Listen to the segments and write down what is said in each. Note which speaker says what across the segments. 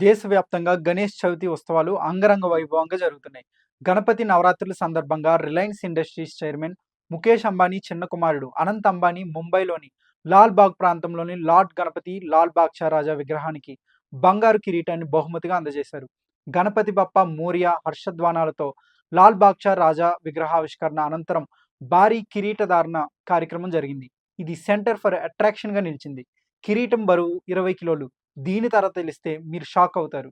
Speaker 1: దేశవ్యాప్తంగా గణేష్ చవితి ఉత్సవాలు అంగరంగ వైభవంగా జరుగుతున్నాయి. గణపతి నవరాత్రుల సందర్భంగా Reliance industries chairman Mukesh Ambani చిన్న కుమారుడు అనంత్ అంబానీ ముంబైలోని లాల్ బాగ్ ప్రాంతంలోని లార్డ్ గణపతి లాల్ బాగ్చా రాజా విగ్రహానికి బంగారు కిరీటాన్ని బహుమతిగా అందజేశారు. గణపతి బప్ప మోరియా హర్షధ్వానాలతో లాల్ బాగ్చా రాజా విగ్రహావిష్కరణ అనంతరం భారీ కిరీటధారణ కార్యక్రమం జరిగింది. ఇది సెంటర్ ఫర్ అట్రాక్షన్ గా నిలిచింది. కిరీటం బరువు 20 కిలోలు. దీని ధర తెలిస్తే మీరు షాక్ అవుతారు.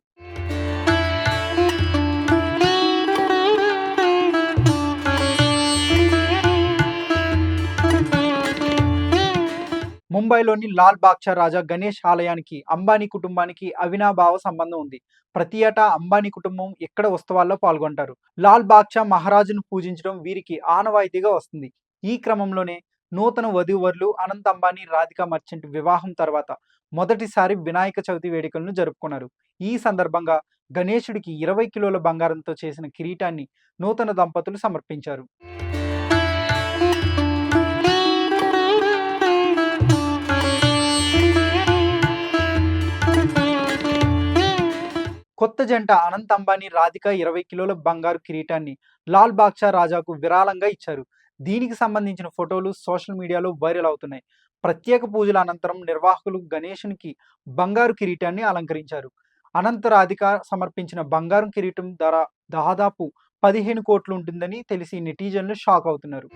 Speaker 1: ముంబైలోని లాల్ బాగ్చా రాజా గణేష్ ఆలయానికి అంబానీ కుటుంబానికి అవినాభావ సంబంధం ఉంది. ప్రతి ఏటా అంబానీ కుటుంబం ఇక్కడ ఉత్సవాల్లో పాల్గొంటారు. లాల్ బాగ్చా మహారాజును పూజించడం వీరికి ఆనవాయితీగా వస్తుంది. ఈ క్రమంలోనే నూతన వధూవరులు అనంత్ అంబానీ రాధికా మర్చెంట్ వివాహం తర్వాత మొదటిసారి వినాయక చవితి వేడుకలను జరుపుకున్నారు. ఈ సందర్భంగా గణేశుడికి 20 కిలోల బంగారంతో చేసిన కిరీటాన్ని నూతన దంపతులు సమర్పించారు. కొత్త జంట అనంత్ అంబానీ రాధిక 20 కిలోల బంగారు కిరీటాన్ని లాల్ బాగ్చా రాజాకు విరాళంగా ఇచ్చారు. దీనికి సంబంధించిన ఫోటోలు సోషల్ మీడియాలో వైరల్ అవుతున్నాయి. ప్రత్యేక పూజల అనంతరం నిర్వాహకులు గణేశునికి బంగారు కిరీటాన్ని అలంకరించారు. అనంత రాధిక సమర్పించిన బంగారు కిరీటం ధర దాదాపు 15 కోట్లు ఉంటుందని తెలిసి నెటిజన్లు షాక్ అవుతున్నారు.